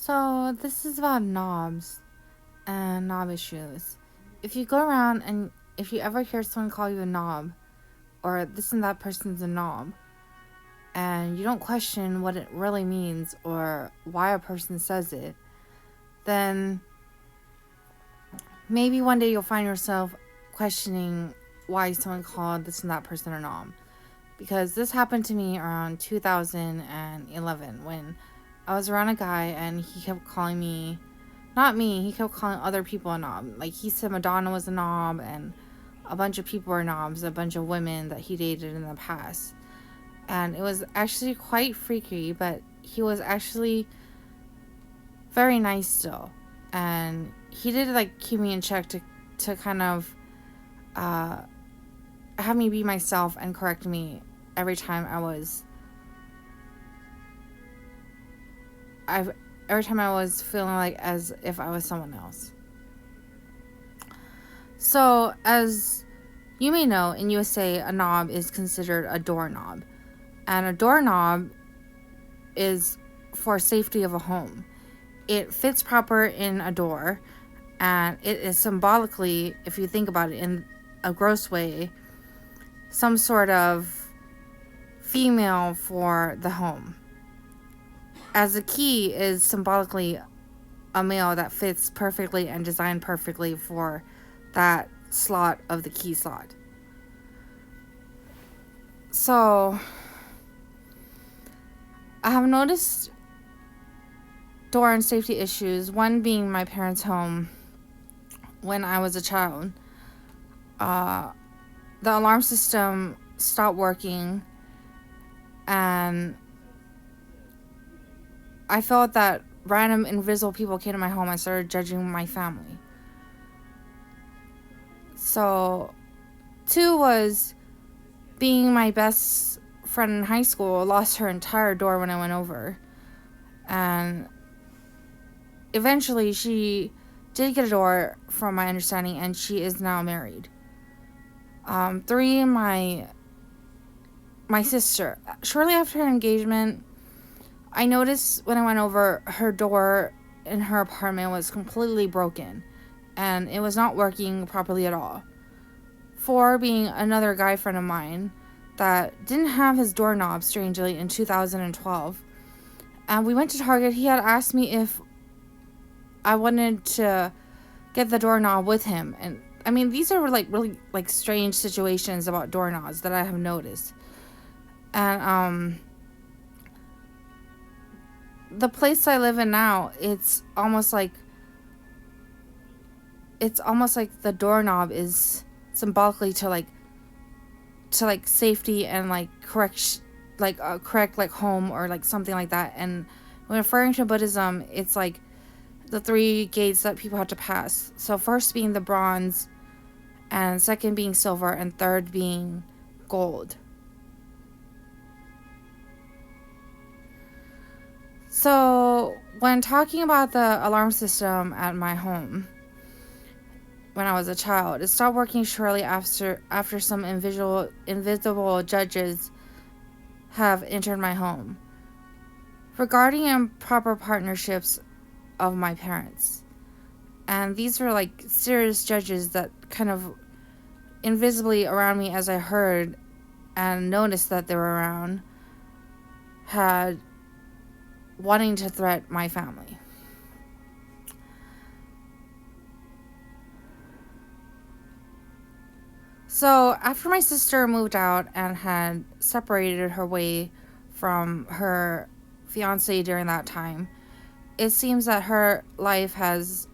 So, this is about knobs and knob issues. If you go around and if you ever hear someone call you a knob, or this and that person's a knob, and you don't question what it really means or why a person says it, then maybe one day you'll find yourself questioning why someone called this and that person a knob. Because this happened to me around 2011 when I was around a guy and he kept calling me, not me, he kept calling other people a knob. Like, he said Madonna was a knob and a bunch of people were knobs, a bunch of women that he dated in the past. And it was actually quite freaky, but he was actually very nice still. And he did like keep me in check to kind of have me be myself and correct me every time I was feeling like as if I was someone else. So, as you may know, in USA, a knob is considered a doorknob. And a doorknob is for safety of a home. It fits proper in a door, and it is symbolically, if you think about it in a gross way, some sort of female for the home. As a key is symbolically a male that fits perfectly and designed perfectly for that slot of the key slot. So, I have noticed door and safety issues, one being my parents' home when I was a child. The alarm system stopped working, and I felt that random invisible people came to my home and started judging my family. So, 2 was being my best friend in high school lost her entire door when I went over. And eventually she did get a door from my understanding, and she is now married. 3, my sister. Shortly after her engagement, I noticed when I went over, her door in her apartment was completely broken, and it was not working properly at all. 4 being another guy friend of mine that didn't have his doorknob, strangely, in 2012. And we went to Target. He had asked me if I wanted to get the doorknob with him. And I mean, these are like really like strange situations about doorknobs that I have noticed. And the place I live in now, it's almost like the doorknob is symbolically to safety and like correct like home or like something like that. And when referring to Buddhism, it's like the 3 gates that people have to pass. So first being the bronze, and second being silver, and third being gold. So when talking about the alarm system at my home when I was a child, it stopped working shortly after some invisible judges have entered my home regarding improper partnerships of my parents. And these were like serious judges that kind of invisibly around me, as I heard and noticed that they were around, had wanting to threaten my family. So after my sister moved out and had separated her way from her fiance during that time, it seems that her life has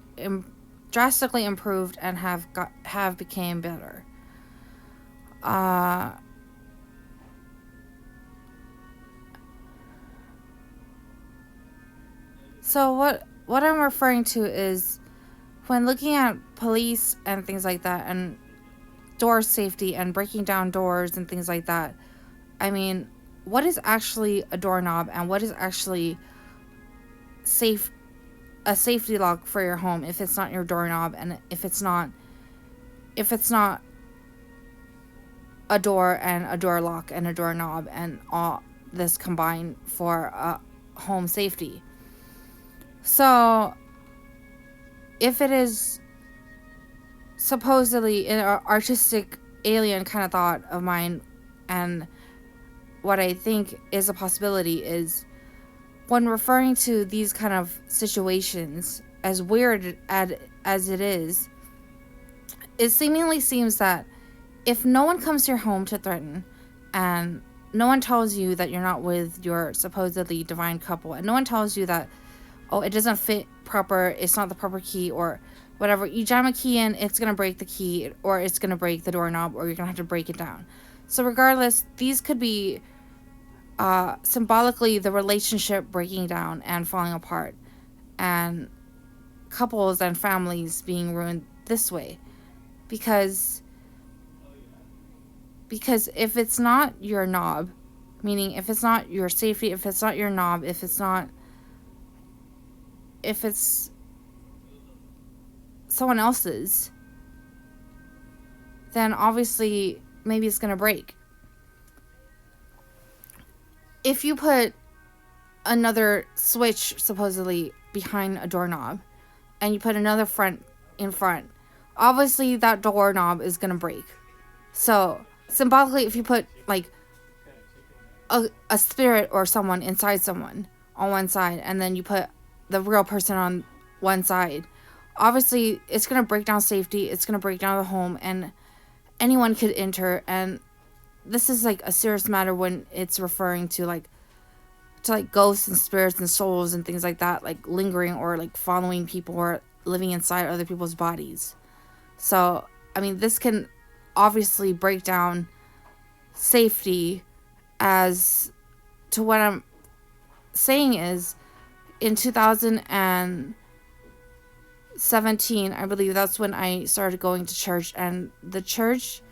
drastically improved and have became better. So what I'm referring to is when looking at police and things like that, and door safety and breaking down doors and things like that. I mean, what is actually a doorknob and what is actually a safety lock for your home if it's not your doorknob, and if it's not a door and a door lock and a doorknob and all this combined for home safety. So, if it is supposedly an artistic alien kind of thought of mine, and what I think is a possibility is when referring to these kind of situations, as weird as it is, it seemingly seems that if no one comes to your home to threaten, and no one tells you that you're not with your supposedly divine couple, and no one tells you that, oh, it doesn't fit proper, it's not the proper key, or whatever, you jam a key in, it's going to break the key, or it's going to break the doorknob, or you're going to have to break it down. So regardless, these could be symbolically the relationship breaking down and falling apart, and couples and families being ruined this way. Because if it's not your knob, meaning if it's not your safety, if it's not your knob, if it's someone else's, then obviously maybe it's going to break. If you put another switch supposedly behind a doorknob and you put another front in front, obviously that doorknob is going to break. So symbolically, if you put like a spirit or someone inside someone on one side, and then you put the real person on one side, obviously it's going to break down safety, it's going to break down the home, and anyone could enter. And this is like a serious matter when it's referring to like ghosts and spirits and souls and things like that, like lingering or like following people or living inside other people's bodies. So I mean, this can obviously break down safety. As to what I'm saying is, in 2017, I believe that's when I started going to church, and the church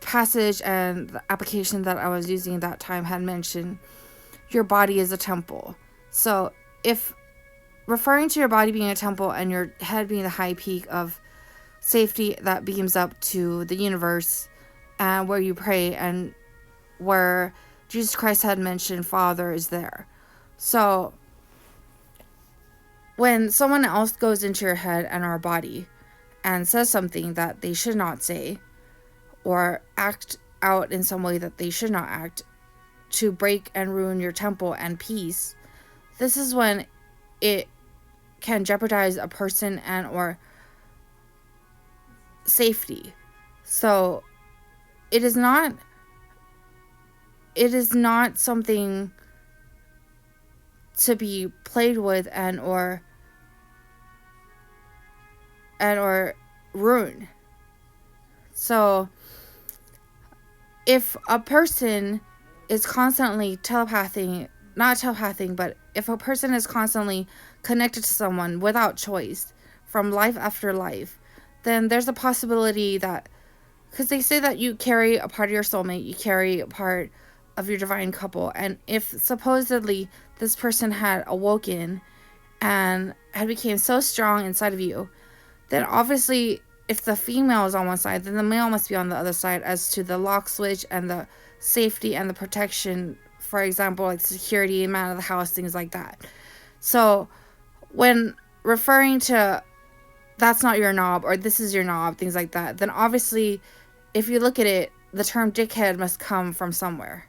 passage and the application that I was using at that time had mentioned your body is a temple. So if referring to your body being a temple and your head being the high peak of safety that beams up to the universe, and where you pray, and where Jesus Christ had mentioned Father is there. So when someone else goes into your head and our body and says something that they should not say, or act out in some way that they should not act, to break and ruin your temple and peace, this is when it can jeopardize a person and or safety. So it is not something to be played with and or ruin. So if a person is constantly but if a person is constantly connected to someone without choice from life after life, then there's a possibility that, because they say that you carry a part of your soulmate, you carry a part of your divine couple, and if supposedly this person had awoken and had became so strong inside of you, then obviously if the female is on one side, then the male must be on the other side, as to the lock switch and the safety and the protection, for example, like security, man of the house, things like that. So when referring to that's not your knob or this is your knob, things like that, then obviously if you look at it, the term dickhead must come from somewhere.